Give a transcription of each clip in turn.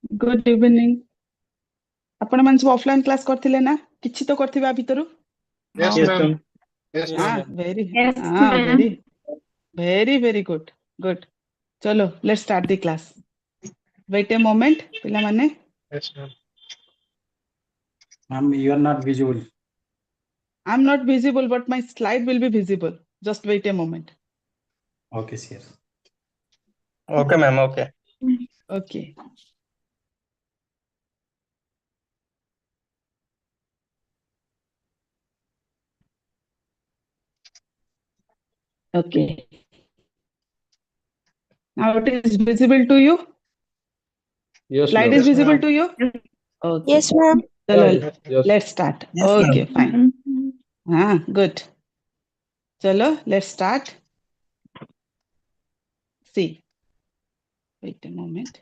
Good evening. आपण माने सब ऑफलाइन क्लास करथिले ना किछि तो करथिबा भितरु Yes, Yes, ma'am. ma'am. Yes, Yes, हां ma'am. ma'am. very Yes, हां ma'am. very good चलो let's start the class. Wait a moment पिला माने Yes, ma'am. Ma'am, you are not visible. I'm not visible but my slide will be visible. Just wait a moment. Okay, sir. Okay, ma'am. Okay. Okay. Okay. Now it is visible to you? Yes, Slide ma'am. is visible ma'am. to you? Okay. Yes, ma'am. Chalo, Yes. let's start. Yes, Okay, fine. Mm-hmm. Good. Chalo, let's start. See. Wait a moment.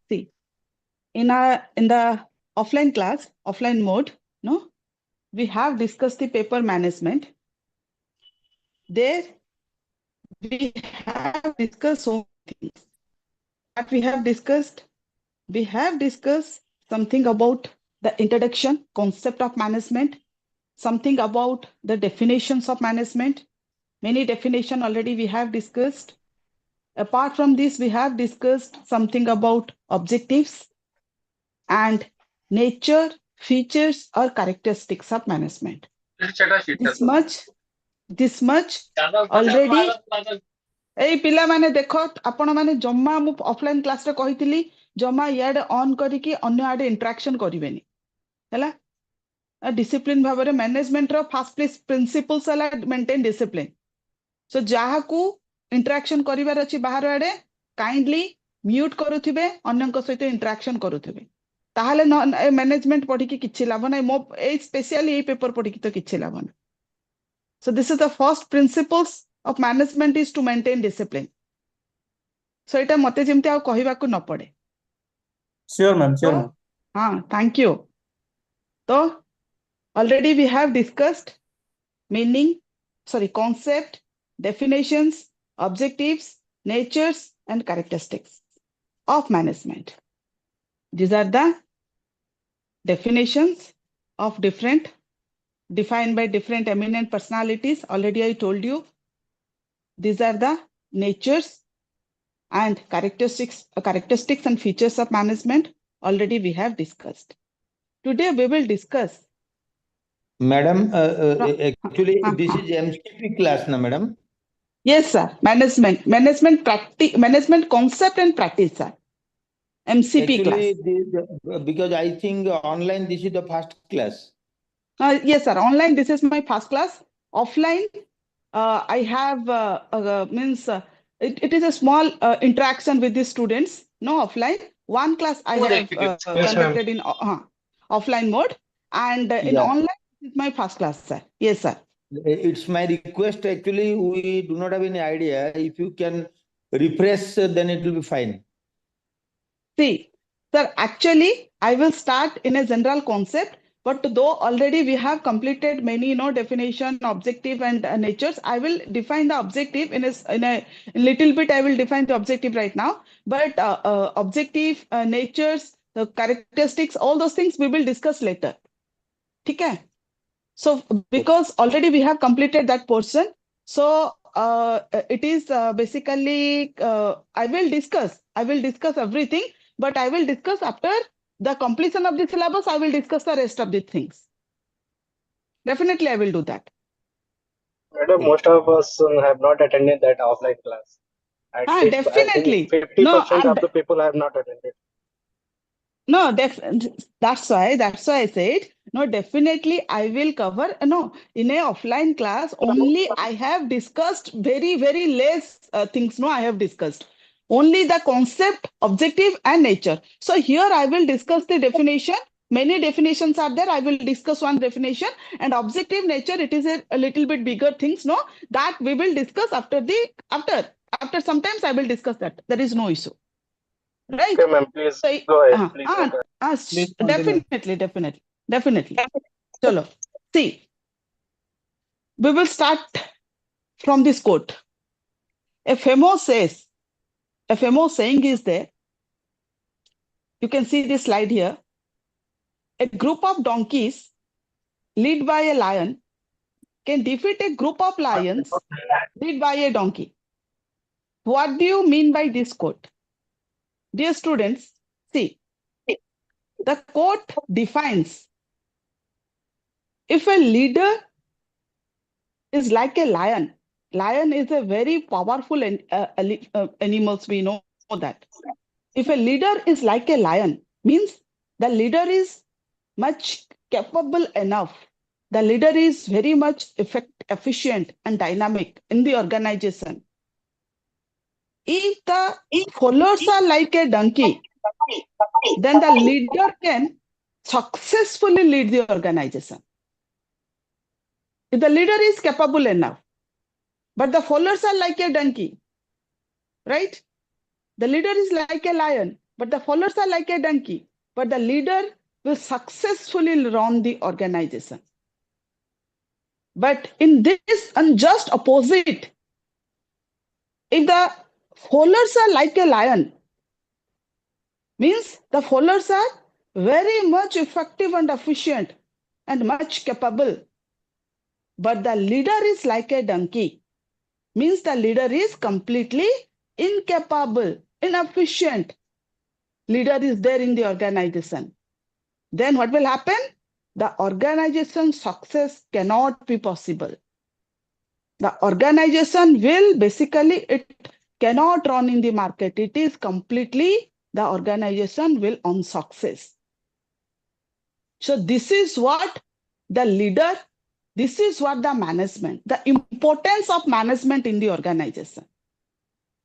See. In the offline class, offline mode, no, we have discussed the paper management. There we have discussed so many things. What we have discussed? We have discussed something about the introduction, concept of management, something about the definitions of management. Many definition already we have discussed. Apart from this, we have discussed something about objectives and nature, features or characteristics of management. This much already. ଏଇ ପିଲାମାନେ ଦେଖ ଆପଣ ମାନେ ଜମା ମୁଁ offline କ୍ଲାସରେ କହିଥିଲି ଜମା ଇଆଡେ ଅନ୍ କରିକି ଅନ୍ୟ ଆଡେ ଇଣ୍ଟରାକ୍ସନ କରିବେନି ହେଲା ଡିସିପ୍ଲିନ ଭାବରେ ମ୍ୟାନେଜମେଣ୍ଟର ଫାର୍ଷ୍ଟ ପ୍ରିନ୍ସିପଲ୍ସ ହେଲା ମେଣ୍ଟେନ୍ ଡିସିପ୍ଲିନ ସୋ ଯାହାକୁ ଇଣ୍ଟରାକ୍ସନ କରିବାର ଅଛି ବାହାର ଆଡେ କାଇଣ୍ଡଲି म्यूट କରୁଥିବେ ଅନ୍ୟଙ୍କ ସହିତ ଇଣ୍ଟରାକ୍ସନ କରୁଥିବେ ତାହେଲେ ମ୍ୟାନେଜମେଣ୍ଟ ପଢିକି କିଛି ଲାଭ ନାହିଁ ମୋ ଏଇ ସ୍ପେଶିଆଲି ଏଇ ପେପର ପଢିକି ତ କିଛି ଲାଭ ନାହିଁ so this is the first principles of management is to maintain discipline so ଏଟା ମତେ ଯେମିତି ଆଉ କହିବାକୁ ନ ପଡେ Sure, ma'am. Sure, ma'am. हाँ thank you so already we have discussed meaning concept definitions objectives natures and characteristics of management these are the definitions of different defined by different eminent personalities already I told you these are the natures and characteristics and features of management already we have discussed. Today we will discuss. Madam, actually this is MCP class, na madam? Yes, sir. Management concept and practice, sir. MCP actually, class. because I think online this is the first class. Yes, sir. Online this is my first class. Offline, I have it is a small interaction with the students. No offline. One class I have conducted in offline mode, and in online this is my first class, sir. Yes, sir. It's my request. Actually, we do not have any idea. If you can refresh, then it will be fine. See, sir, actually, I will start in a general concept, but though already we have completed many, definition, objective and natures, I will define the objective in a little bit. I will define the objective right now, but objective, natures, the characteristics, all those things we will discuss later. Okay. So because already we have completed that portion, so it is basically I will discuss everything, but I will discuss after the completion of the syllabus. I will discuss the rest of the things. Definitely, I will do that. Madam, most of us have not attended that offline class. Definitely. I think 50% of the people have not attended. No, that's why I said, no, definitely I will cover, no, in a offline class, only I have discussed very, very less things, no, I have discussed. Only the concept, objective and nature. So here I will discuss the definition. Many definitions are there. I will discuss one definition and objective nature. It is a little bit bigger things, no, that we will discuss after sometimes I will discuss that. There is no issue. Right? Okay, ma'am, please go ahead. Definitely. Chalo. See, we will start from this quote. A famous saying is there. You can see this slide here. A group of donkeys led by a lion can defeat a group of lions led by a donkey. What do you mean by this quote? Dear students, see, the quote defines if a leader is like a lion. Lion is a very powerful animals, we know that. If a leader is like a lion, means the leader is much capable enough. The leader is very much efficient and dynamic in the organization. If the followers are like a donkey, then the leader can successfully lead the organization. If the leader is capable enough, but the followers are like a donkey, right? The leader is like a lion, but the followers are like a donkey, but the leader will successfully run the organization. But in this unjust opposite, if the followers are like a lion, means the followers are very much effective and efficient and much capable. But the leader is like a donkey, means the leader is completely incapable, inefficient. Leader is there in the organization. Then what will happen? The organization success cannot be possible. The organization will basically, it cannot run in the market. It is completely, the organization will on success. So this is what the leader, this is what the management, the importance of management in the organization.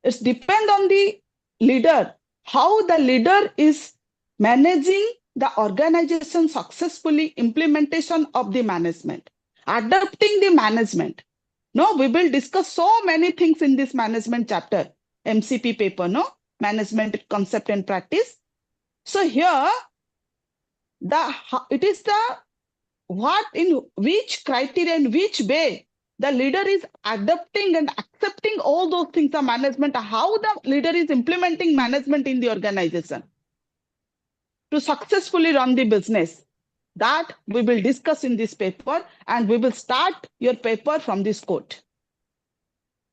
It depends on the leader, how the leader is managing the organization successfully, implementation of the management, adopting the management. No, we will discuss so many things in this management chapter, MCP paper, no? Management concept and practice. So here, it is the what, in which criteria, in which way the leader is adopting and accepting all those things of management, how the leader is implementing management in the organization to successfully run the business. That we will discuss in this paper, and we will start your paper from this quote.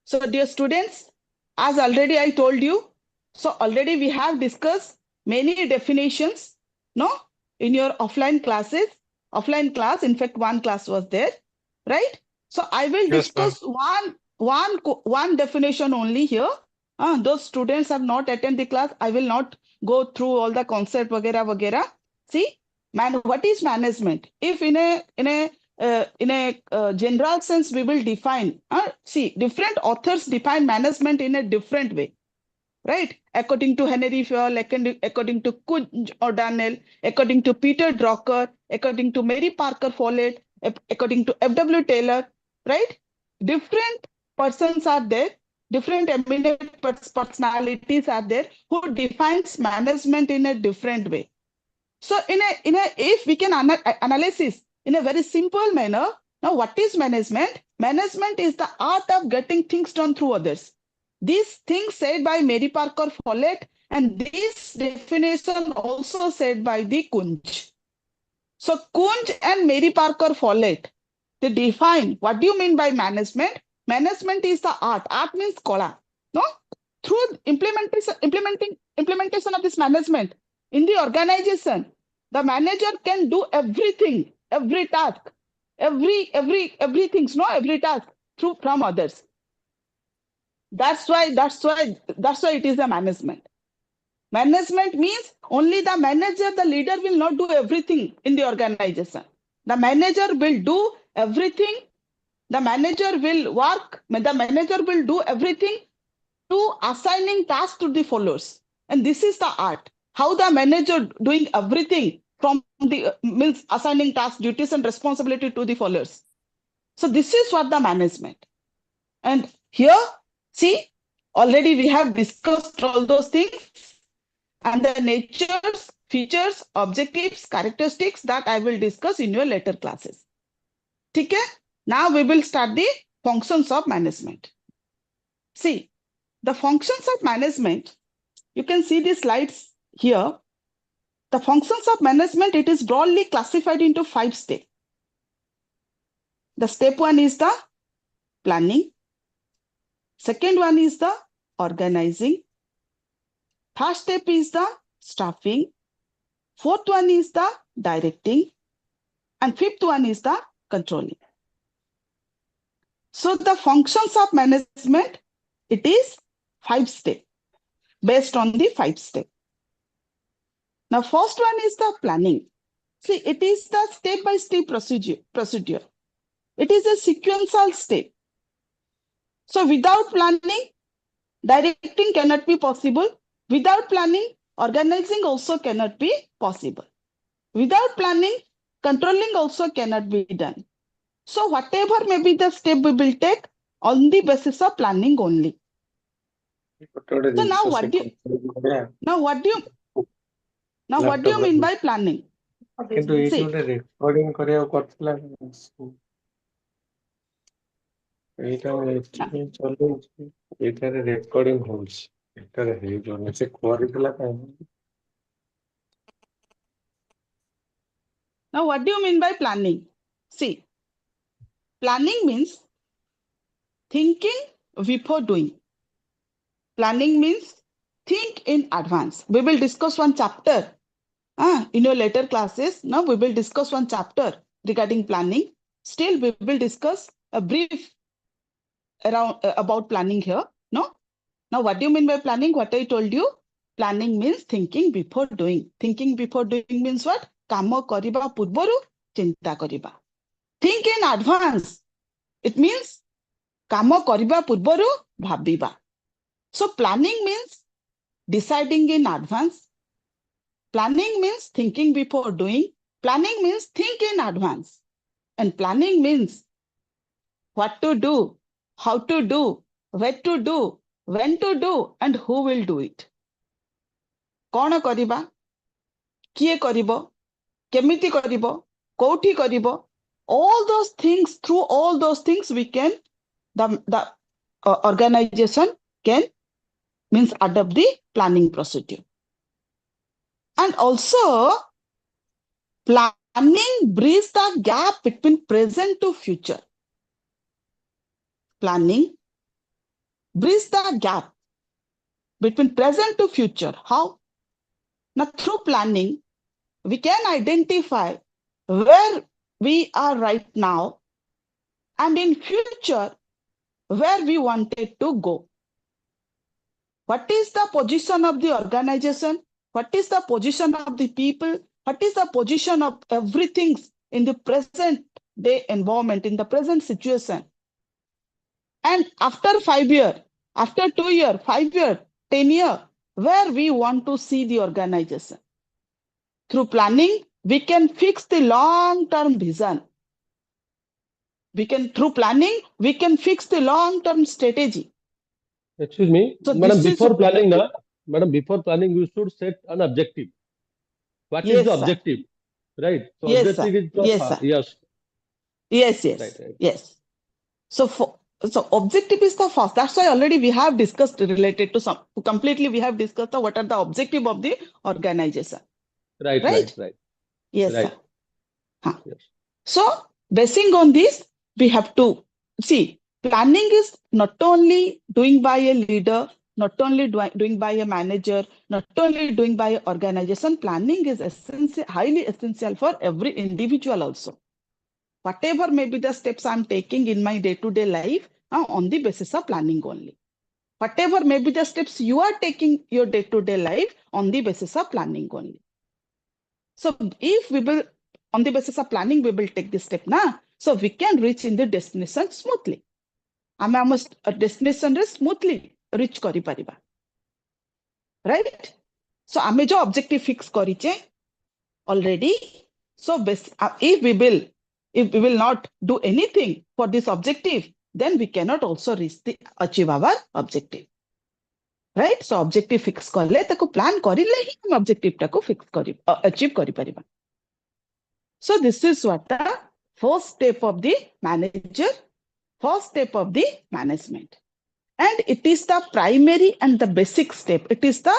So dear students, as already I told you, so already we have discussed many definitions, no, in your offline classes. Offline class, in fact, one class was there, right? So I will discuss one definition only here. Those students have not attended the class. I will not go through all the concept, vagera, vagera. See, what is management? If in a general sense, we will define. See, different authors define management in a different way. Right? According to Henry Fayol, according to Kunj or Daniel, according to Peter Drucker, according to Mary Parker Follett, according to F.W. Taylor, right? Different persons are there, different eminent personalities are there who defines management in a different way. So if we can analysis in a very simple manner, now what is management? Management is the art of getting things done through others. These things said by Mary Parker Follett, and this definition also said by the Kunj. So Kunj and Mary Parker Follett, they define, what do you mean by management? Management is the art. Art means kala. No? Through implementation of this management in the organization, the manager can do everything, every task, everything, no, every task from others. That's why it is a management. Management means only the manager, the leader will not do everything in the organization. The manager will do everything. The manager will work. The manager will do everything to assigning tasks to the followers. And this is the art. How the manager doing everything from the means assigning tasks, duties, and responsibility to the followers. So this is what the management. And here, see, already we have discussed all those things, and the natures, features, objectives, characteristics that I will discuss in your later classes. Okay? Now we will start the functions of management. See, the functions of management, you can see the slides here. The functions of management, it is broadly classified into 5 steps. The step 1 is the planning. Second one is the organizing. Third step is the staffing. Fourth one is the directing. And fifth one is the controlling. So the functions of management, it is 5 steps, based on the 5 steps. Now, first one is the planning. See, it is the step-by-step procedure. It is a sequential step. So without planning, directing cannot be possible. Without planning, organizing also cannot be possible. Without planning, controlling also cannot be done. So whatever may be the step we will take on the basis of planning only. So now what do you mean by planning? See, recording now what do you mean by planning? See, planning means thinking before doing. Planning means think in advance. We will discuss one chapter in your later classes. Now we will discuss one chapter regarding planning. Still, we will discuss a brief around about planning here. No? Now, what do you mean by planning? What I told you? Planning means thinking before doing. Thinking before doing means what? Kamo kariba purbaru chinta kariba. Think in advance. It means kamo kariba purbaru bhabiba. So planning means deciding in advance. Planning means thinking before doing. Planning means think in advance. And planning means what to do, how to do, where to do, when to do, and who will do it. कौन करिबा, किए करिबो, केमिति करिबो, कोठी करिबो. All those things, through all those things, we can, the organization can means adopt the planning procedure. And also, planning bridges the gap between present to future. Planning bridges the gap between present to future. How? Now, through planning, we can identify where we are right now and in future where we wanted to go. What is the position of the organization? What is the position of the people? What is the position of everything in the present day environment, in the present situation? And after 5 years, after 2 years, 5 years, 10 years, where we want to see the organization. Through planning, we can fix the long-term vision. Through planning, we can fix the long-term strategy. Excuse me, So madam, this is- before planning, madam, before planning, you should set an objective. What is Yes, the sir. objective? Right? So Yes, objective sir. is the, Yes, sir. yes. Yes, yes, Right. yes. So objective is the first. That's why already we have discussed related to some, completely we have discussed what are the objective of the organization. Right. Yes, Right. sir. Huh. Yes. So basing on this, we have to see planning is not only doing by a leader, not only doing by a manager, not only doing by an organization. Planning is essential, highly essential for every individual also. Whatever may be the steps I'm taking in my day-to-day life on the basis of planning only. Whatever may be the steps you are taking your day-to-day life on the basis of planning only. So if we will, on the basis of planning, we will take this step now. So we can reach in the destination smoothly. ଆମେ ଆମ destination ରେ smoothly reach କରିପାରିବା. Right? So ଆମେ जो objective fix କରିଛେ already. So if we will not do anything for this objective, then we cannot also achieve our objective. Right? So objective fix करले ताको plan करिले ही हम objective टाको fix achieve करिपरिबा. So this is what the first step of the manager, first step of the management. And it is the primary and the basic step. It is the,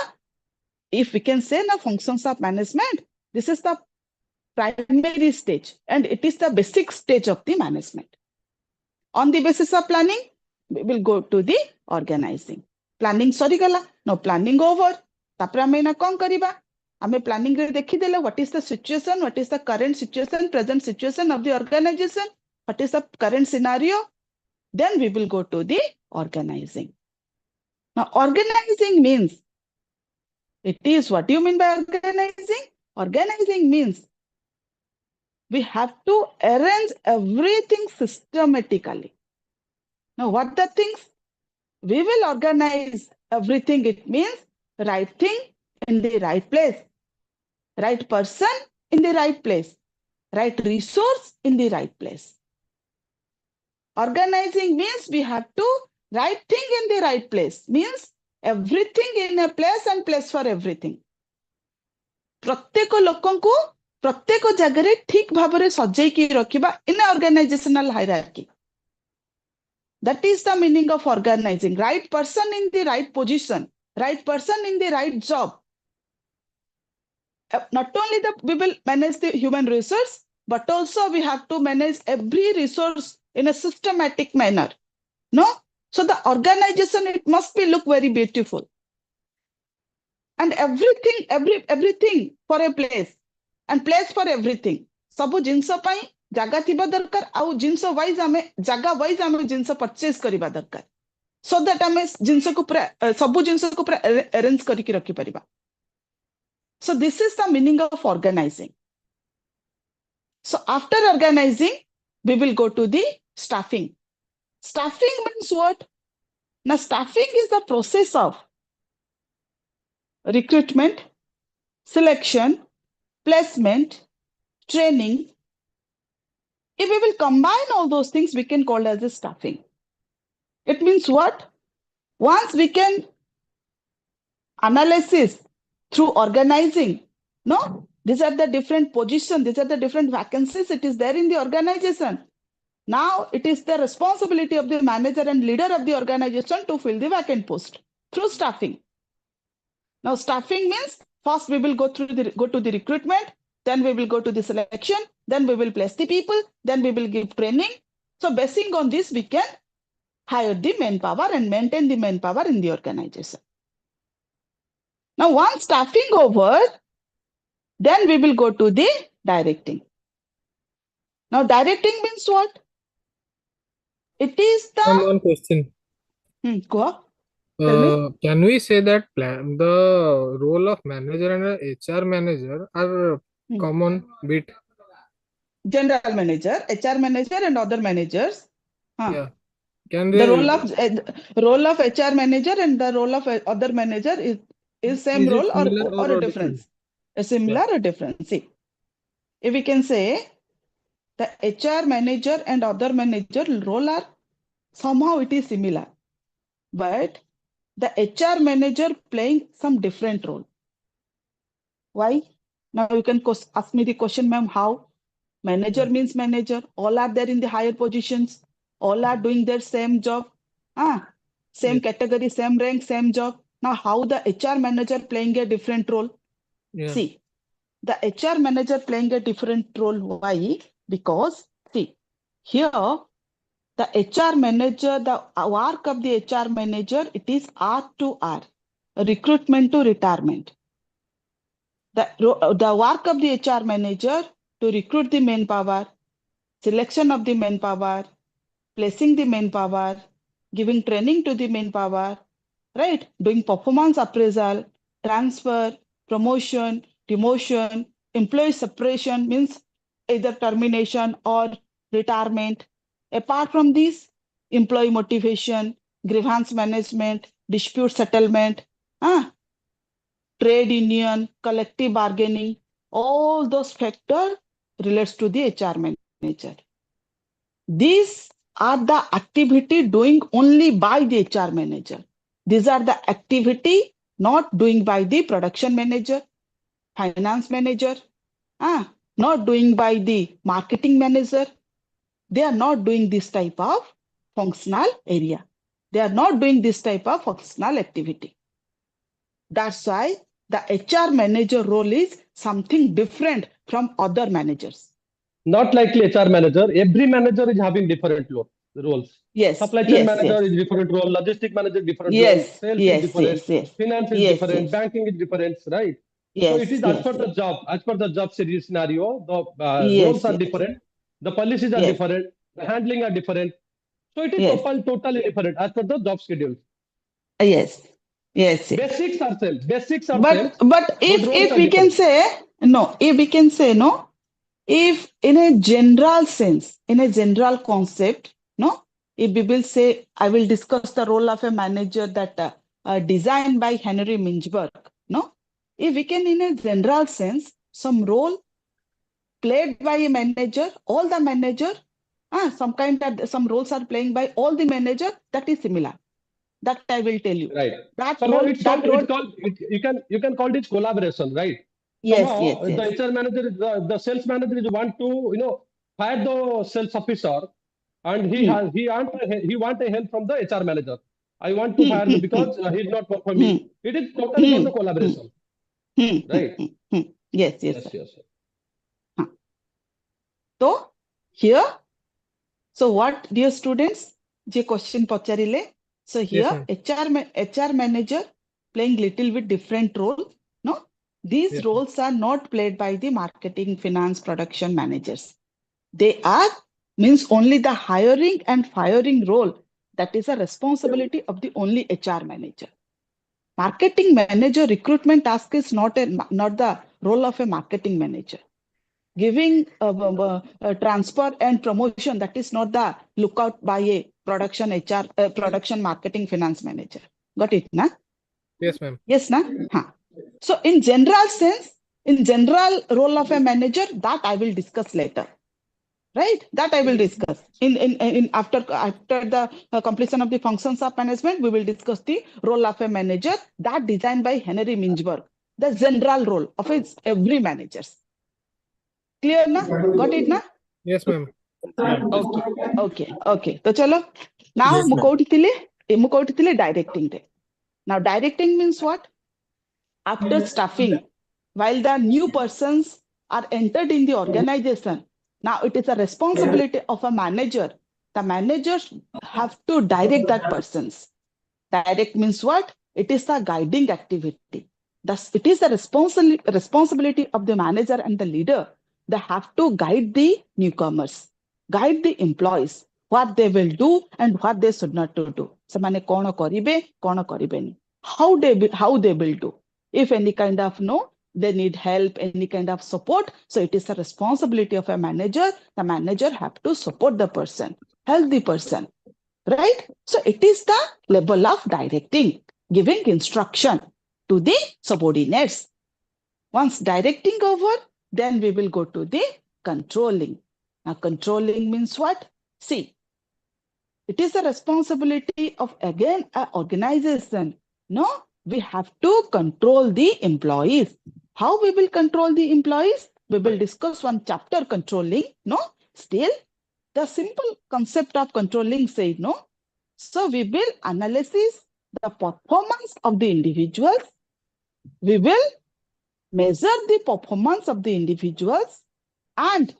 if we can say, the functions of management, this is the primary stage and it is the basic stage of the management. On the basis of planning, we will go to the organizing. Planning sarigala, no planning over. Tapre ame na kon kariba? Ame planning re dekhidele what is the situation, what is the current situation, present situation of the organization, what is the current scenario. Then we will go to the organizing. Now, organizing means, it is, what do you mean by organizing? Organizing means we have to arrange everything systematically. Now, what the things? We will organize everything. It means right thing in the right place, right person in the right place, right resource in the right place. Organizing means we have to right thing in the right place, means everything in a place and place for everything. प्रत्येक लोकंकु प्रत्येक जगह ठीक भाव में सजेकी रखिबा in organisational hierarchy. That is the meaning of organizing. Right person in the right position, right person in the right job. Not only that we will manage the human resource, but also we have to manage every resource in a systematic manner. No? So the organization, it must be look very beautiful. And everything for a place and place for everything. Sabu jinso pai jaga thiba darkar au jinso wise ame jaga wise ame jinso purchase kariba darkar. So that ame jinso ko sabu jinso ko arrange kariki rakhi pariba. So this is the meaning of organizing. So after organizing, we will go to the staffing. Staffing means what? Now staffing is the process of recruitment, selection, placement, training. If we will combine all those things, we can call as a staffing. It means what? Once we can analysis through organizing, no? These are the different positions, these are the different vacancies, it is there in the organization. Now it is the responsibility of the manager and leader of the organization to fill the vacant post through staffing. Now staffing means first we will go to the recruitment, then we will go to the selection, then we will place the people, then we will give training. So basing on this, we can hire the manpower and maintain the manpower in the organization. Now once staffing over, then we will go to the directing. Now directing means what? It is the... One question. Go on. Tell me. Can we say that the role of manager and HR manager are common bit? General manager, HR manager and other managers. Yeah. Can The they role of HR manager and the role of other manager is same role or a difference? A similar or different? See, if we can say the HR manager and other manager role are somehow it is similar, but the HR manager playing some different role. Why? Now you can ask me the question, ma'am, how? Manager means manager. All are there in the higher positions. All are doing their same job. Same category, same rank, same job. Now how the HR manager playing a different role? See, the HR manager playing a different role. Why? Because see, here the HR manager, the work of the HR manager, it is R to R, recruitment to retirement. The work of the HR manager to recruit the manpower, selection of the manpower, placing the manpower, giving training to the manpower, right? Doing performance appraisal, transfer, promotion, demotion, employee separation means either termination or retirement. Apart from this, employee motivation, grievance management, dispute settlement, trade union, collective bargaining, all those factors relates to the HR manager. These are the activity doing only by the HR manager. These are the activity not doing by the production manager, finance manager, not doing by the marketing manager. They are not doing this type of functional area. They are not doing this type of functional activity. That's why the HR manager role is something different from other managers. Not likely HR manager. Every manager is having different roles. Yes, Supply chain yes, manager yes. is different role, logistic manager is different role, Yes, sales is yes, different, yes, yes. finance is Yes, different, yes. banking is different, right? So it Yes, is yes, as per the yes. job, as per the job scenario, the Yes, roles are yes, different, the policies are yes, different, the handling are different. So it is yes, totally different as per the job schedule. yes, yes, yes. Basics are same, basics are same, But but roles if are we can different. say no, if we can say no, if in a general sense, in a general concept, no, if we will say, I will discuss the role of a manager that designed by Henry Mintzberg, no, if we can in a general sense, some role played by a manager, all the manager, some roles are playing by all the manager, that is similar. That I will tell you. Right. That Somehow role, that role. you can call it collaboration, right? Yes, Somehow yes, the yes. HR manager is the sales manager is want to fire the sales officer, and he want a help from the HR manager. I want to fire the because he's not performing. It is totally for the collaboration, right? Yes, yes, Yes, sir. yes. Huh. So here, so what, dear students, je question pacharile. So here, Yes, ma'am. HR manager playing little bit different role. No, these Yes, ma'am. roles are not played by the marketing, finance, production managers. They are means only the hiring and firing role. That is a responsibility of the only HR manager. Marketing manager recruitment task is not the role of a marketing manager. Giving transfer and promotion, that is not the lookout by a production HR, production marketing finance manager. Got it, na? Yes, ma'am. Yes, na? Huh. So in general sense, in general role of a manager, that I will discuss later. Right? That I will discuss. In after the completion of the functions of management, we will discuss the role of a manager that designed by Henry Mintzberg, the general role of every manager. Clear na? Got it na? Yes, ma'am. Okay. So chalo. Now Yes, ma'am. mukotitile directing day. Now directing means what? After staffing, while the new persons are entered in the organization, now it is a responsibility of a manager. The managers have to direct that persons. Direct means what? It is a guiding activity. Thus, it is the responsibility of the manager and the leader. They have to guide the newcomers, guide the employees, what they will do and what they should not to do. Samane kono karibe, kono karibeni. How they will do. If any kind of they need help, any kind of support. So it is the responsibility of a manager. The manager have to support the person, help the person. Right? So it is the level of directing, giving instruction to the subordinates. Once directing over, then we will go to the controlling. Now, controlling means what? See, it is the responsibility of, again, an organization. No, we have to control the employees. How we will control the employees? We will discuss one chapter, controlling. No, still, the simple concept of controlling said, no. So we will analyze the performance of the individuals. We will measure the performance of the individuals, and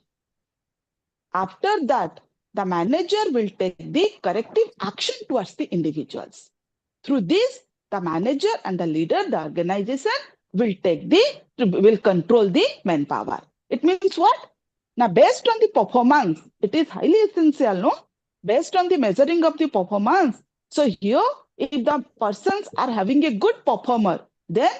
after that, the manager will take the corrective action towards the individuals. Through this, the manager and the leader, the organization will control the manpower. It means what? Now, based on the performance, it is highly essential, no? Based on the measuring of the performance. So here, if the persons are having a good performer, then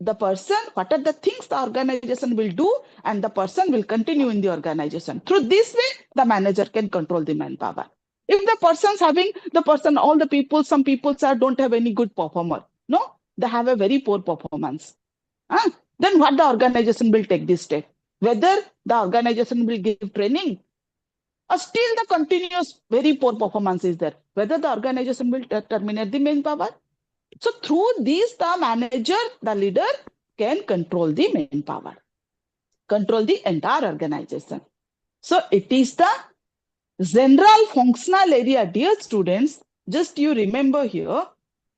the person, what are the things the organization will do, and the person will continue in the organization. Through this way, the manager can control the manpower. If the person's having all the people, some people don't have any good performer, no, they have a very poor performance. Then what the organization will take this step? Whether the organization will give training, or still the continuous very poor performance is there, whether the organization will terminate the manpower. So through these, the manager, the leader can control the manpower, control the entire organization. So it is the general functional area, dear students. just you remember here,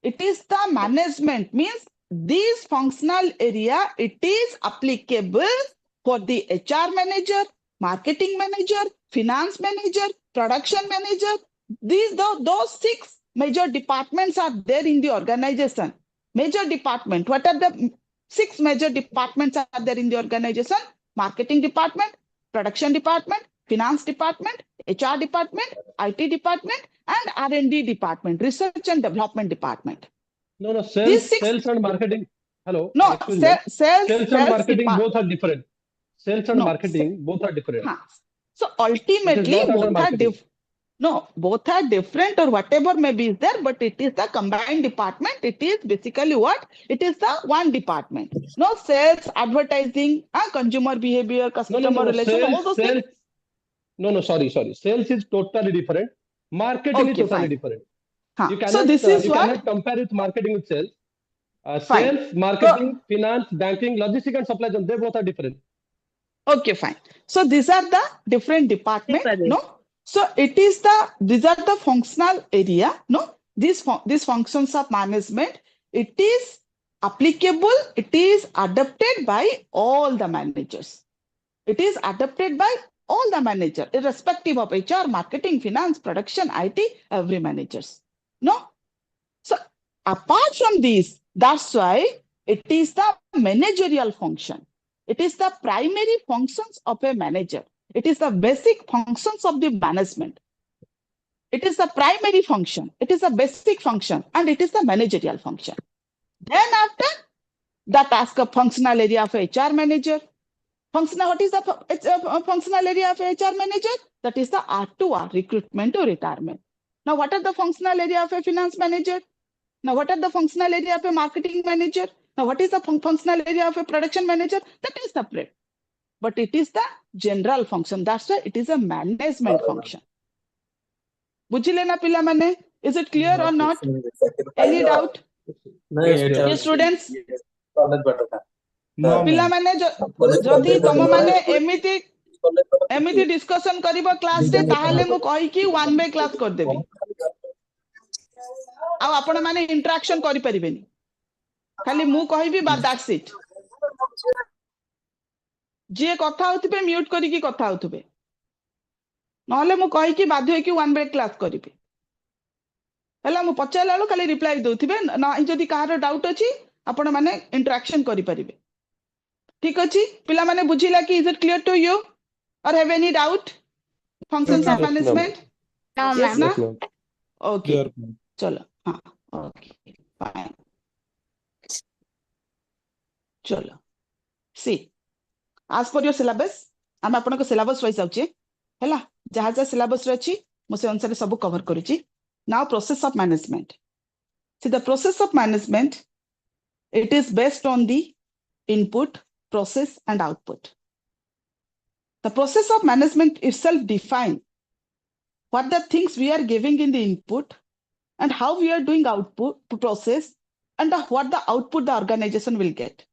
it is the management, means this functional area, it is applicable for the HR manager, marketing manager, finance manager, production manager. Those 6 major departments are there in the organization. Major department. What are the 6 major departments are there in the organization? Marketing department, production department, finance department, HR department, IT department, and R&D department, research and development department. No, These 6 sales and marketing. Hello, no, excuse me. sales and marketing both are different. Sales and No, marketing both are different. So ultimately, both are different or whatever may be there, but it is the combined department. It is basically what? It is the one department. No, sales, advertising, consumer behavior, customer relation, all those things. Sorry. Sales is totally different. Marketing is totally different. You cannot, so this is you what? cannot compare with marketing with sales. Sales, marketing, finance, banking, logistics, and supply chain, they both are different. Okay, fine. So these are the different departments. No, so these are the functional area. No, these functions of management. It is applicable. It is adopted by all the managers. It is adopted by all the managers, irrespective of HR, marketing, finance, production, IT, every managers. No. So apart from this, that's why it is the managerial function. It is the primary functions of a manager. It is the basic functions of the management. It is the primary function. It is the basic function, and it is the managerial function. Then after the task of functional area of HR manager. What is the functional area of HR manager? That is the R2R, recruitment to retirement. Now, what are the functional area of a finance manager? Now, what are the functional area of a marketing manager? Now, what is the functional area of a production manager? That is separate. But it is the general function. That's why it is a management function. Bujhile na pila mane? Is it clear or not? Any doubt? Yes, students? पिला माने जदि तुम माने एमिति discussion करिवो class रे ताहाले मु कहि कि वन वे क्लास कर देबी आ आपण माने इंटरेक्शन करि परिबेनी खाली मु कहिबी बा दैट्स इट जे कथा होतबे म्यूट करी कि कथा होतबे नहले मु कहि कि बाध्य कि वन वे क्लास करिबी हला मु पचाला लो खाली रिप्लाई दोथिबे ना जदि काहार डाउट अछि आपण माने इंटरेक्शन करि परिबे ठीक अछि पिला माने बुझिला कि is it clear to you or have any doubt functions of management yes ना ओके चलो हां ओके फाइन चलो सी आज पर योर सिलेबस हम आपन को सिलेबस वाइज आउचे हैला जहा जहा सिलेबस रे अछि मो से अनुसार सब कवर करूची now process of management see the process of management it is based on the input, process, and output. The process of management itself defines what the things we are giving in the input and how we are doing output process and what the output the organization will get.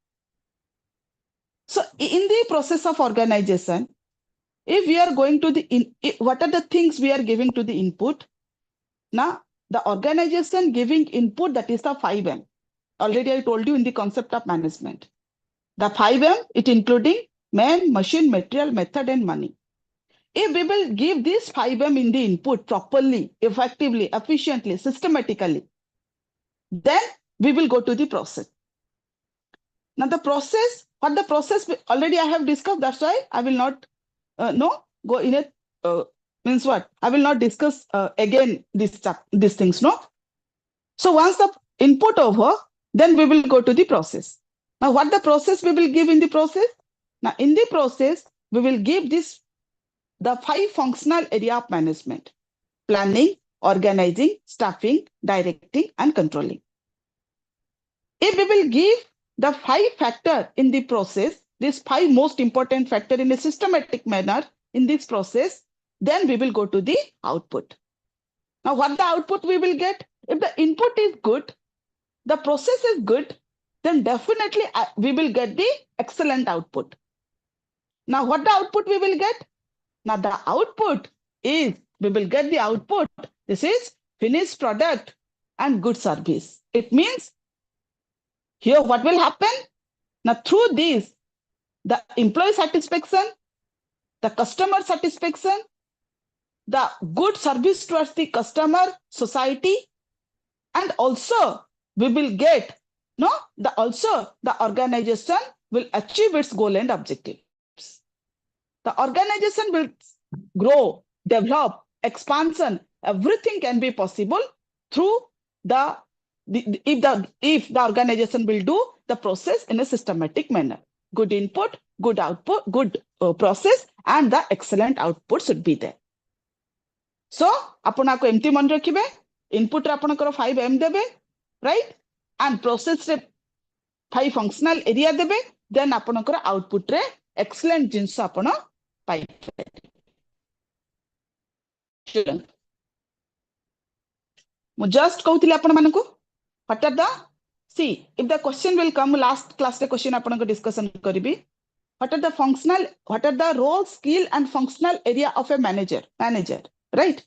So in the process of organization, if we are going to what are the things we are giving to the input? Now, the organization giving input, that is the 5M. Already I told you in the concept of management. The 5M, it including man, machine, material, method, and money. If we will give this 5M in the input properly, effectively, efficiently, systematically, then we will go to the process. Now the process, what the process already I have discussed, that's why I will not go in it, means what? I will not discuss again these things, no? So once the input over, then we will go to the process. Now, what the process we will give in the process? Now, in the process, we will give the 5 functional area of management: planning, organizing, staffing, directing, and controlling. If we will give the 5 factor in the process, these 5 most important factor in a systematic manner in this process, then we will go to the output. Now, what the output we will get? If the input is good, the process is good, then definitely we will get the excellent output. Now, what the output we will get? Now, the output is, we will get the output. This is finished product, and good service. It means here what will happen? Now through this, the employee satisfaction, the customer satisfaction, the good service towards the customer, society, and also we will get, the organization will achieve its goal and objectives. The organization will grow, develop, expansion, everything can be possible through if the organization will do the process in a systematic manner. Good input, good output, good process, and the excellent output should be there. So, आपको एमती मन रखिबे, input रे आपनकर 5M देबे, right? And process रे 5 functional area देबे, then आपनकर output रे excellent जिंस आपण पाई. मु just कहउतिली आपण मानको, what are the, see, if the question will come, last class रे question आपनकर discussion करिबी. What are the role, skill, and functional area of a manager, right?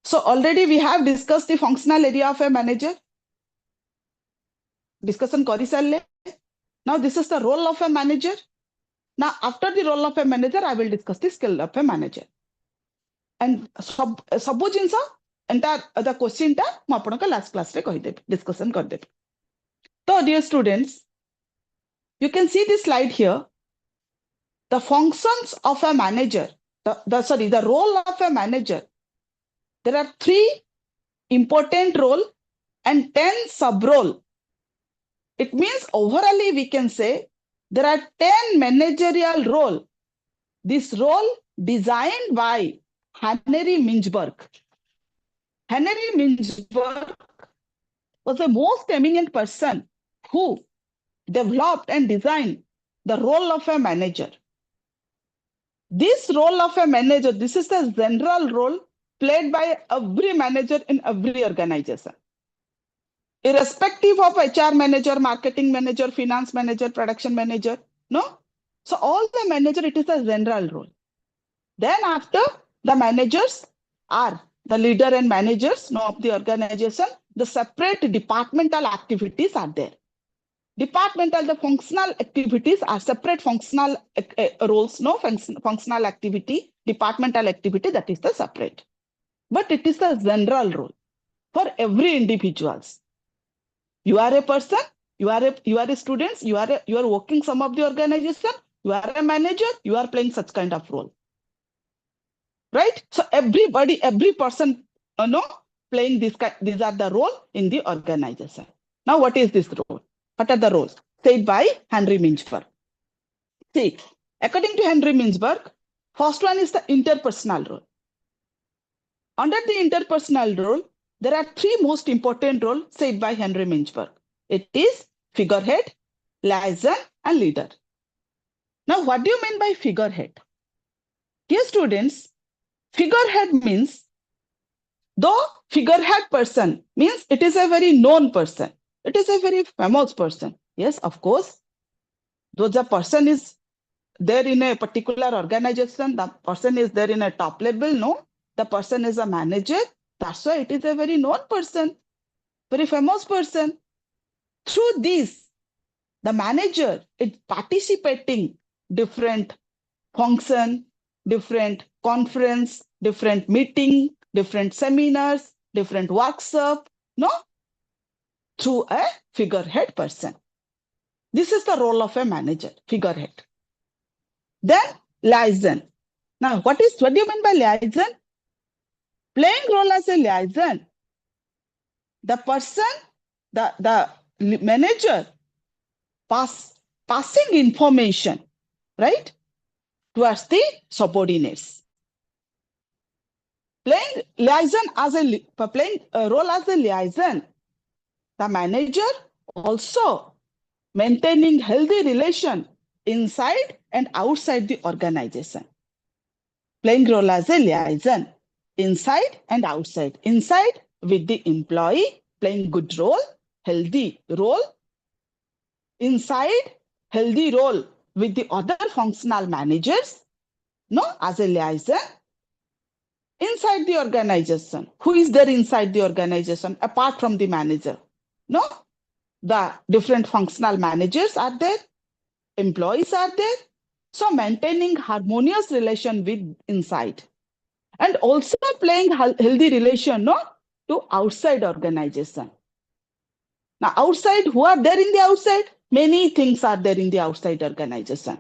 So already we have discussed the functional area of a manager. Discussion kari sarle. Now this is the role of a manager. Now after the role of a manager, I will discuss the skill of a manager. And sabu jinsa entire the question ta mu apanaka last class re kahi debi, discussion kar debi. So dear students, you can see this slide here. The functions of a manager, the role of a manager. There are 3 important roles and 10 sub-roles. It means overall we can say there are 10 managerial roles. This role designed by Henry Mintzberg. Henry Mintzberg was the most eminent person who developed and designed the role of a manager. This role of a manager, this is the general role played by every manager in every organization. Irrespective of HR manager, marketing manager, finance manager, production manager, no? So all the manager, it is a general role. Then after, the managers are the leader and managers, of the organization. The separate departmental activities are there. Departmental, the functional activities are separate functional roles, functional activity, departmental activity, that is the separate. But it is the general role for every individuals. You are a person, you are a student, you are working some of the organization, you are a manager, you are playing such kind of role. Right? So everybody, every person, playing these are the role in the organization. Now what is this role? What are the roles? Said by Henry Mintzberg. See, according to Henry Mintzberg, first one is the interpersonal role. Under the interpersonal role, there are 3 most important roles said by Henry Mintzberg. It is figurehead, liaison, and leader. Now, what do you mean by figurehead? Dear students, figurehead means, though figurehead person means it is a very known person. It is a very famous person. Yes, of course. Though the person is there in a particular organization, the person is there in a top level, no? The person is a manager. That's why it is a very known person, very famous person. Through this, the manager is participating different function, different conference, different meeting, different seminars, different workshop, no? Through a figurehead person. This is the role of a manager, figurehead. Then liaison. Now, what do you mean by liaison? Playing role as a liaison. The person, the manager passing information, right, towards the subordinates. Playing a role as a liaison. The manager also maintaining healthy relation inside and outside the organization. Playing role as a liaison, inside and outside. Inside with the employee, playing good role, healthy role. Inside, healthy role with the other functional managers, as a liaison. inside the organization. Who is there inside the organization apart from the manager? No, the different functional managers are there, employees are there. So maintaining harmonious relation with inside, and also playing healthy relation, no, to outside organization. Now outside, who are there in the outside? Many things are there in the outside organization.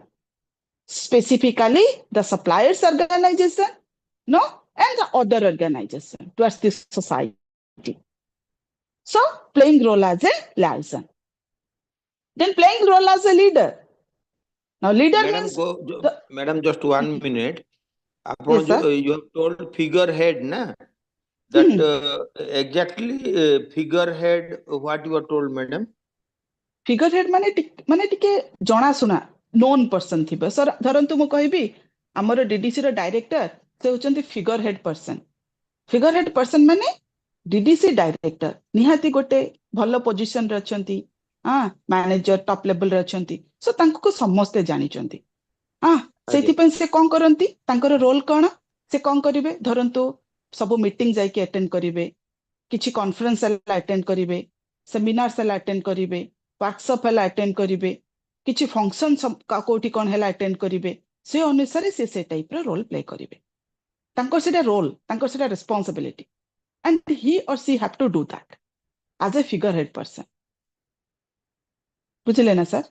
Specifically the suppliers organization, no, and the other organization towards this society. So playing role as a liaison. Then playing role as a leader. Now leader Madam, means Madam, just 1 minute. Yes, sir. You have told figurehead, na? That exactly figurehead, what you are told, madam? Figurehead माने टिके जणा सुना known person थिबे sir धरंतु मु कहबी हमर DDC रो director से होचंती figurehead person. Figurehead person माने DDC director निहाती गोटे भलो पोजीशन रे अछंती, मैनेजर टॉप लेवल रे अछंती, सो तांको को समस्त जानि चंती. सेति पे से कोन करंती, तांकर रोल कोन, से कोन करिवे, धरंतु सब मीटिंग जाई के अटेंड करिवे, किछि कॉन्फ्रेंस अटेंड करिवे, सेमिनार अटेंड करिवे, वर्कशॉप हला अटेंड करिवे, किछि फंक्शन कोठी कोन हला अटेंड करिवे, से अनुसार से टाइप रो रोल प्ले करिवे. तांको सेटा रोल, तांको सेटा responsibility, and he or she have to do that as a figurehead person. बुझले ना सर?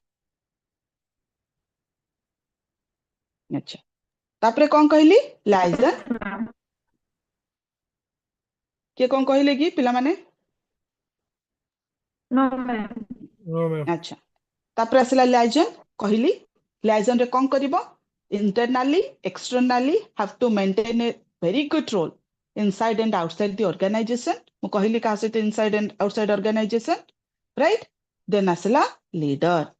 अच्छा, तापरे कोन कहली लाइजन, के कोन कहले कि पिला माने? No, ma'am. No, ma'am. अच्छा, तापरे असला लाइजन कहली, लाइजन रे कोन करिवो? Internally, externally have to maintain a very good role inside and outside the organization. मु कहली का से inside and outside organization, right? Then asla leader,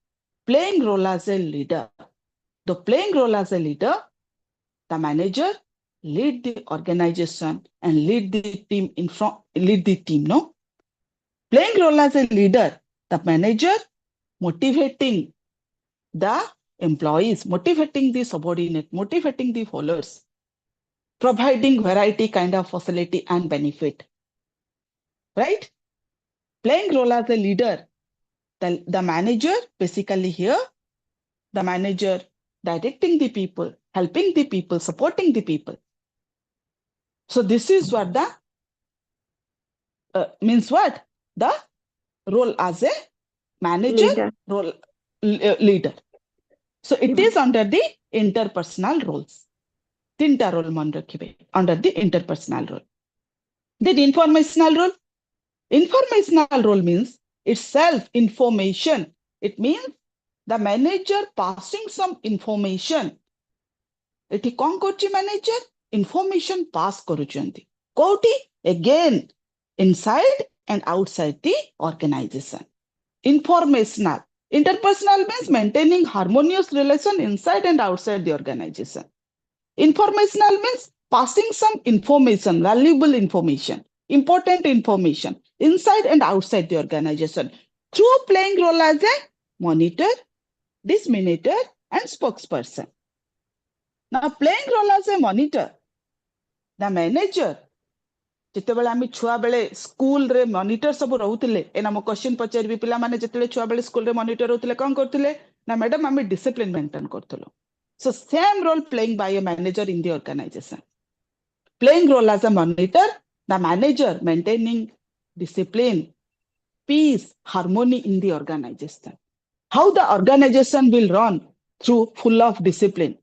playing role as a leader. The playing role as a leader, the manager lead the organization and lead the team in front, lead the team, no? Playing role as a leader, the manager motivating the employees, motivating the subordinate, motivating the followers, providing variety kind of facility and benefit, right? Playing role as a leader, the manager basically here, the manager directing the people, helping the people, supporting the people. So this is what the means what? The role as a manager, Leader. role leader. So it is under the interpersonal roles. Tinta role man rakhibe under the interpersonal role. Then informational role. Informational role means itself information. It means the manager passing some information. Eti kon kochi manager? Information pass koruchanti. Koti again inside and outside the organization. Informational. Interpersonal means maintaining harmonious relation inside and outside the organization. Informational means passing some information, valuable information, important information inside and outside the organization through playing role as a monitor, disseminator, and spokesperson. Now, playing role as a monitor, the manager, ଯେତେବେଳେ ଆମେ ଛୁଆ ବେଳେ school ରେ monitor ସବୁ ରହୁଥିଲେ, ଏନା ମୁଁ question ପଚାରିବି, ପିଲାମାନେ ଯେତେବେଳେ ଛୁଆ ବେଳେ ସ୍କୁଲ ରେ ମନିଟର ରହୁଥିଲେ କଣ କରୁଥିଲେ ନା ମ୍ୟାଡାମ ଆମେ ଡିସିପ୍ଲିନ ମେଣ୍ଟେନ କରୁଥିଲୁ. So same role playing by a manager in the organization. Playing role as a monitor, the manager maintaining discipline, peace, harmony in the organization. How the organization will run through full of discipline.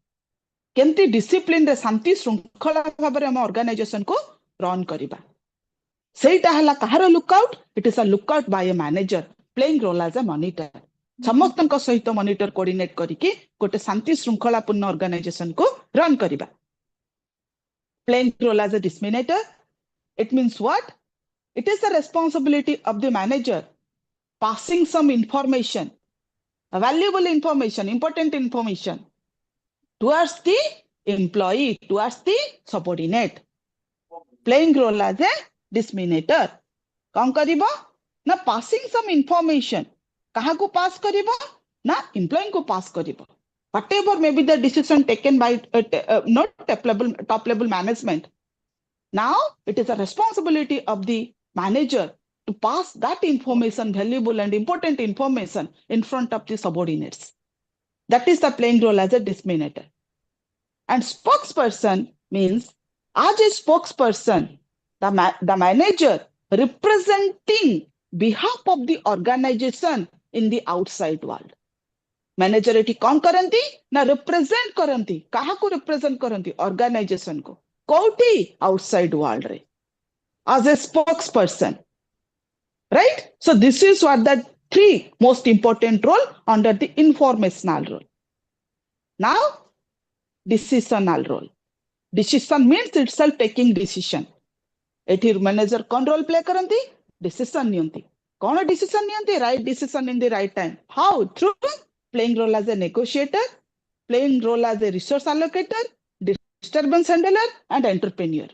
केमती discipline रे शांति श्रृंखला भाबरे हम organisation को run करिबा. सेटा हला कहार lookout? It is a lookout by a manager playing role as a monitor. समस्तन सहित मॉनिटर कोऑर्डिनेट करिके गोटे शांति श्रृंखला पूर्ण ऑर्गेनाइजेशन को रन करिबा. Playing role as a disseminator, it means what? It is the responsibility of the manager passing some information, a valuable information, important information towards the employee, towards the subordinate. Playing role as a disseminator. कौन करिबो ना passing some information. कहा को pass करिबो ना employee को pass करिबो. Whatever may be the decision taken by not top level management, Now it is the responsibility of the manager to pass that information, valuable and important information, in front of the subordinates. That is the playing role as a disseminator. And spokesperson means, as a spokesperson, the manager representing behalf of the organization in the outside world. Manager eighty कौन करंती ना represent करंती कहा को represent करंती organisation को कोठी outside world रे as a spokesperson, right? So this is what the three most important role under the informational role. Now decisional role. Decision means itself taking decision. एठी manager कौन role play करंती decision नियंती कौन decision नियंती right decision in the right time how through playing role as a negotiator, playing role as a resource allocator, disturbance handler, and entrepreneur.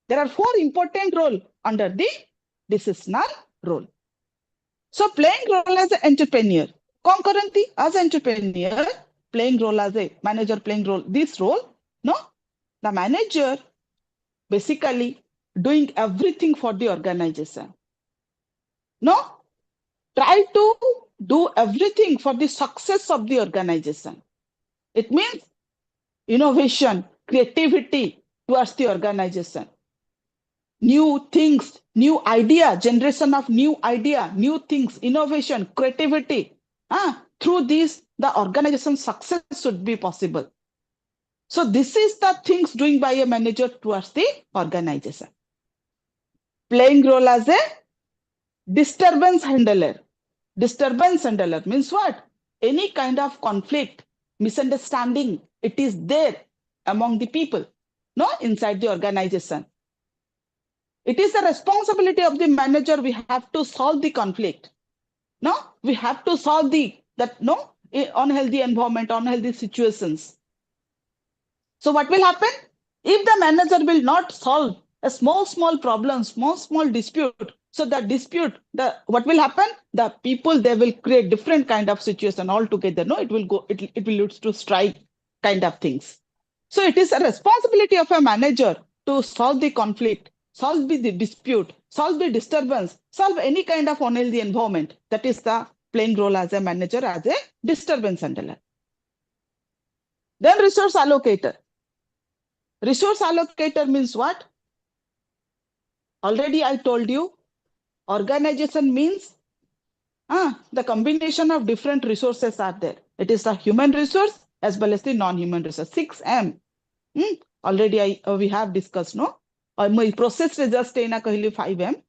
There are four important roles under the decisional role. So playing role as an entrepreneur, concurrently as an entrepreneur, playing role as a manager, playing role, this role, no, the manager basically doing everything for the organization. No, try to do everything for the success of the organization. It means innovation, creativity towards the organization. New things, new idea, generation of new idea, new things, innovation, creativity. Through this, the organization success should be possible. So this is the things doing by a manager towards the organization. Playing role as a disturbance handler. Disturbance handler means what? Any kind of conflict, misunderstanding, it is there among the people, no, inside the organization. It is the responsibility of the manager. We have to solve the conflict. No, we have to solve unhealthy environment, unhealthy situations. So what will happen? If the manager will not solve a small problem, small dispute, so the dispute, what will happen? The people, they will create different kind of situation altogether. No, it will lead to strike kind of things. So it is a responsibility of a manager to solve the conflict, solve the dispute, solve the disturbance, solve any kind of unhealthy environment. That is the playing role as a manager, as a disturbance handler. Then resource allocator. Resource allocator means what? Already I told you, organization means the combination of different resources are there. It is the human resource as well as the non-human resource. 6M. Already we have discussed, no? Or my process just 5M.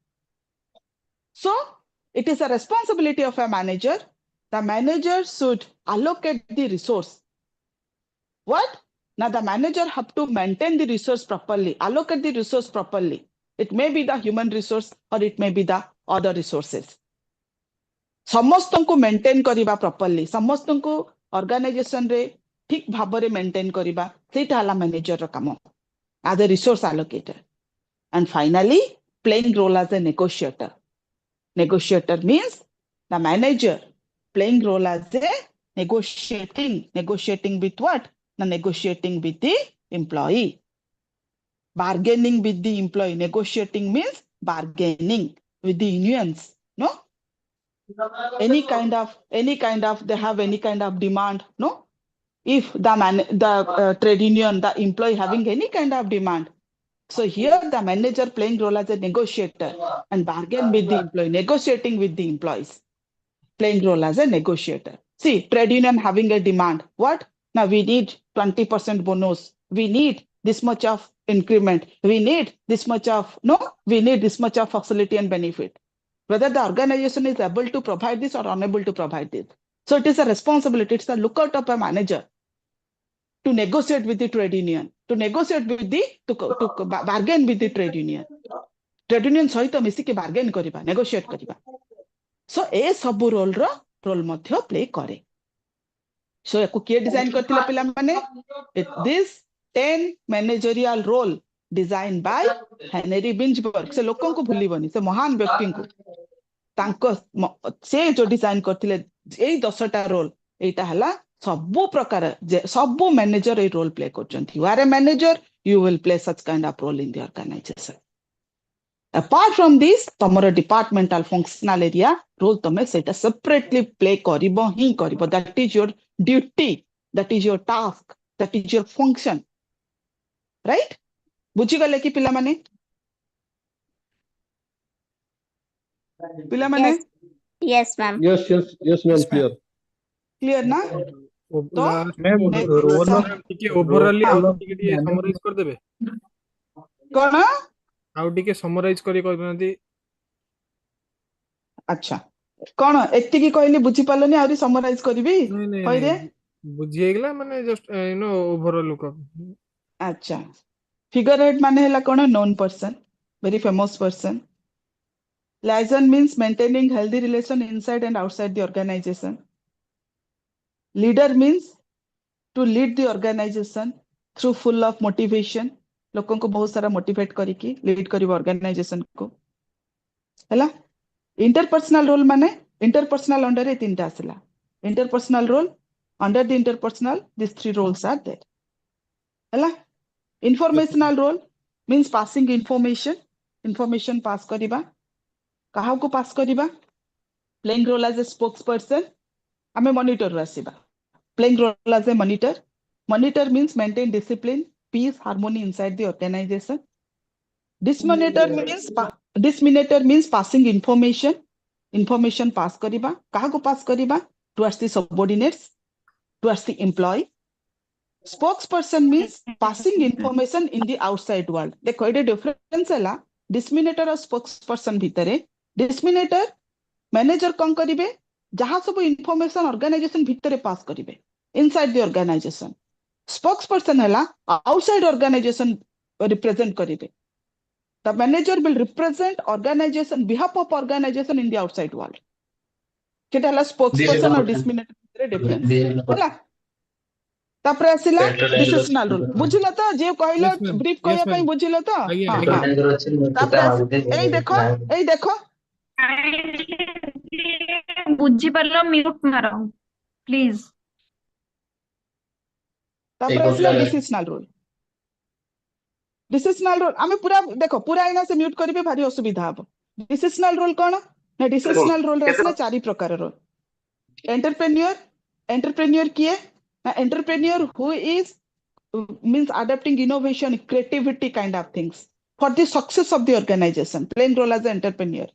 So it is a responsibility of a manager. The manager should allocate the resource. What? Now the manager have to maintain the resource properly, allocate the resource properly. It may be the human resource or it may be the other resources. समस्तंको maintain करिबा properly समस्तंको organisation रे ठीक भाबरे maintain करिबा सेटा हला manager रो काम as a resource allocator. And finally playing role as a negotiator means the manager playing role as a negotiating with what? Negotiating with the employee, bargaining with the employee. Negotiating means bargaining with the unions, no? Any kind of they have any kind of demand, no? If the trade union, the employee having any kind of demand, so here the manager playing role as a negotiator and bargain with the employee, negotiating with the employees, playing role as a negotiator. See, trade union having a demand, what? Now we need 20% bonus, we need this much of increment, we need this much of facility and benefit. Whether the organization is able to provide this or unable to provide this. So it is a responsibility, it's the lookout of a manager to negotiate with the trade union, to bargain with the trade union. Trade union सहित मिसिके bargain करिबा, negotiate करिबा. So ए सब role मध्य play करे. So एको किए design करथिला पिला माने? This 10 managerial role designed by Henry Binchberg. से लोकन को भूलिबनी, से महान व्यक्ति को तांको से जो डिजाइन करथिले एई 10टा रोल एटा हला सबु प्रकार सबु मैनेजर ए रोल प्ले करचंती. You are a manager, you will play such kind of role in the organization. Apart from this, tomorrow departmental functional area role tome seta separately play karibo hi karibo. That is your duty, that is your task, that is your function. Right? बुझी गले कि पिला माने? पिला माने? Yes, ma'am. Yes, ma'am, clear. Clear ना? तो ma'am role of ଟିକେ ओवरऑल हाँ। ଆଉ ଟିକେ ସମराଇज କରିଦେବେ कौन? ଆଉ ଟିକେ ସମରାଇଜ କରି କହିନାହାନ୍ତି अच्छा कौन एतिकी कहली बुझी पालनी आउरी समराइज करबी ନାଇଁ ନାଇଁ कहि दे ନାଇଁ ବୁଝି ହେଇଗଲା ମାନେ just you know overall look अच्छा फिगर हेड माने हला कोन known person very famous person liaison means maintaining healthy relation inside and outside the organization leader means to lead the organization through full of motivation लोगों को बहुत सारा motivate करिकी lead करिव organisation को हला इंटरपर्सनल रोल माने इंटरपर्सनल अंडर ए तीनटा आसला interpersonal role under the interpersonal this three roles are there हला informational role means passing information pass करिबा काहा को पास करिबा playing role as a spokesperson हमें monitor आसीबा playing role as a monitor means maintain discipline peace harmony inside the organization disseminator means passing information pass करिबा काहा को पास करिबा towards the subordinates towards the employee spokesperson means passing information in the outside world देखो ये difference है disseminator और spokesperson भितरे disseminator manager कौन करिवे जहां सब इंफॉर्मेशन ऑर्गेनाइजेशन भितरे पास करिवे इनसाइड द ऑर्गेनाइजेशन spokesperson है आउटसाइड ऑर्गेनाइजेशन रिप्रेजेंट करिवे the manager will represent organization behalf of organization in the outside world केटा हला spokesperson और disseminator भितरे डिफरेंस हला तापर आसिला डिसिशनल रूल बुझिलो तो जे कहलो Yes, ma'am. Brief Yes, कहया ma'am. पई बुझिलो तो ଆଜ୍ଞା, हां ଆଜ୍ଞା। तापर एई देखो बुझी परलो म्यूट मारो प्लीज तापर आसिला डिसिशनल रूल आमे पूरा देखो पूरा आइना से म्यूट करिवे भारी असुविधा हबो डिसिशनल रूल कोन ना डिसिशनल रूल आसिला चारि प्रकार रो एंटरप्रेन्योर किए ना entrepreneur who is means adapting innovation creativity kind of things for the success of the organization playing role as an entrepreneur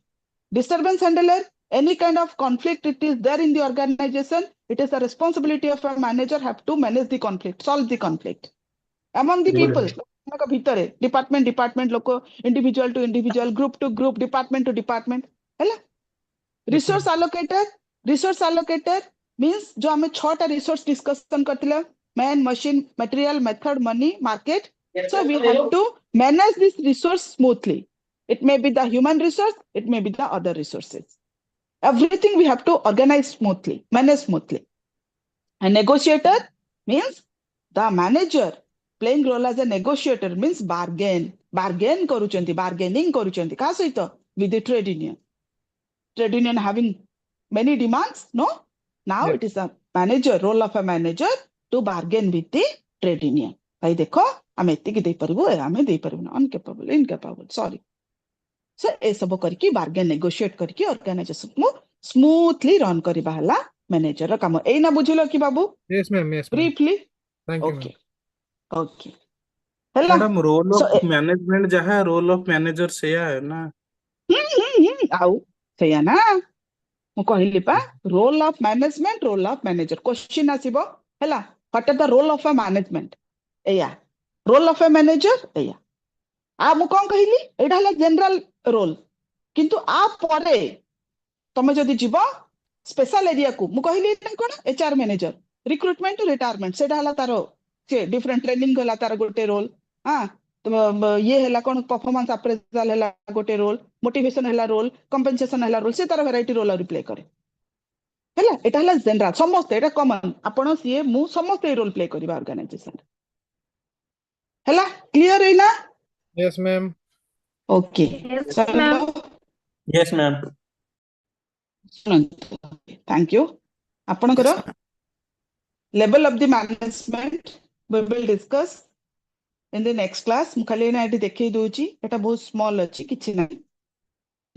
disturbance handler any kind of conflict it is there in the organization it is the responsibility of a manager have to manage the conflict solve the conflict among the people भितरे department लोक individual to individual group to group department to department हैला resource allocator means जो हमें 6टा resource discussion करथिला man machine material method money market so we have to manage this resource smoothly it may be the human resource it may be the other resources everything we have to organize smoothly manage smoothly a negotiator means the manager playing role as a negotiator means bargain करूचंती bargaining करूचंती का सहित with the trade union having many demands no now Yes. it is a manager role of a manager to bargain with the trade union भाई देखो हम एतिकी दे परबो हमें दे परबो अनकेपेबल incapable sorry so ए सब करके बार्गेन नेगोशिएट करके ऑर्गेनाइजेशन को स्मूथली रन करबा हला मैनेजर रा काम एई ना बुझिलो कि बाबू Yes, ma'am. Yes, ma'am. Briefly Thank you, okay ma'am. Okay हला madam role So, of management जहाँ रोल ऑफ मैनेजर सेया है ना आउ सैया ना मु कहली पा रोल ऑफ मैनेजर क्वेश्चन आसीबो हला what are the role of a management एया रोल ऑफ अ मैनेजर एया आ मु कोन कहली एडा हला जनरल रोल किंतु आ परे तमे जदी जीवो स्पेशल एरिया को मु कहली कोन एचआर मैनेजर रिक्रूटमेंट रिटायरमेंट सेडा हला तारो से डिफरेंट ट्रेनिंग हला तार गोटे रोल हां तो ये हला कोन परफॉर्मेंस अप्रेजल हला गोटे रोल मोटिवेशन हला रोल कंपनसेशन हला रोल से तार वैरायटी रोल और प्ले करे हला एटा हला जनरल समस्त एटा कॉमन आपण सीए मु समस्त ए रोल प्ले करबा ऑर्गेनाइजेशन हला क्लियर है ना Yes, ma'am. Okay Yes, ma'am. Yes ma'am thank you आपनकर level of the management we will discuss in the next class. ମୁଁ ଖାଲି ଏଇନା ଏଠି ଦେଖେଇ ଦଉଛି, ଏଟା ବହୁତ small ଅଛି, କିଛି ନାହିଁ।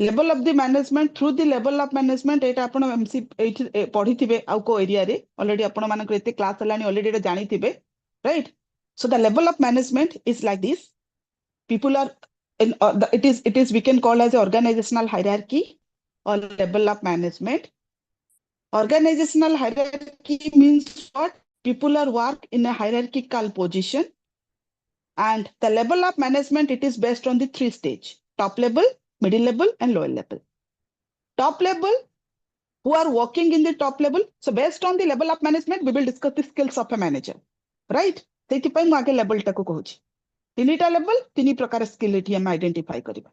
Level of the management, through the level of management, ଏଇଟା ଆପଣ MC ଏଇଠି ପଢିଥିବେ ଆଉ କୋ ଏରିଆରେ already ଆପଣ ମାନଙ୍କର ଏତେ କ୍ଲାସ୍ ହେଲାଣି already ଏଟା ଜାଣିଥିବେ, right? So the level of management is like this. People are in it is we can call as a organizational hierarchy or level of management. Organizational hierarchy means what? People are work in a hierarchical position, and the level of management, it is based on the 3 stage: top level, middle level, and lower level. Top level, who are working in the top level. So based on the level of management, we will discuss the skills of a manager, right? ସେଇଥିପାଇଁ ମୁଁ ଆଗେ level ଟାକୁ କହୁଛି। ତିନିଟା level, ତିନି ପ୍ରକାର skill ଏଠି ଆମେ identify କରିବା,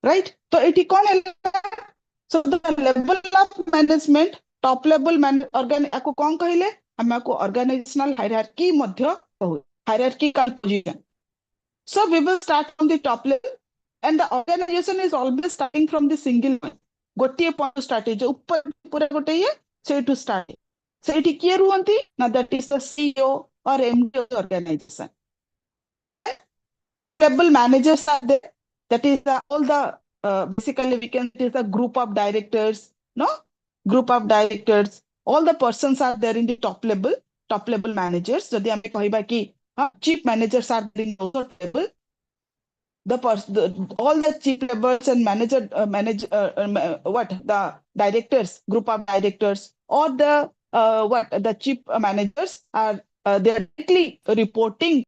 right? ତ ଏଠି କଣ ହେଲା? So the level of management, top level ଆକୁ କଣ କହିଲେ? ଆମେ ଆକୁ organizational hierarchy ମଧ୍ୟ କହୁ, hierarchical position. So we will start from the top level, and the organization is always starting from the single one. गोटिए पॉइंट स्टार्ट है, जो ऊपर पूरा गोटे ये ସେଇଠୁ start। ସେଇଠି କିଏ ରୁହନ୍ତି? ନା that is the CEO or MD of the organization. Level managers are there. That is all the basically we can say the group of directors, no? Group of directors. All the persons are there in the top level managers. ଯଦି ଆମେ କହିବା କି chief managers are there in those level. All the chief levels and the directors, group of directors, or the chief managers are they are directly reporting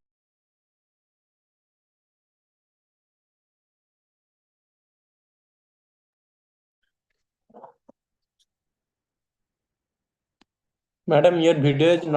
Madam, your video is not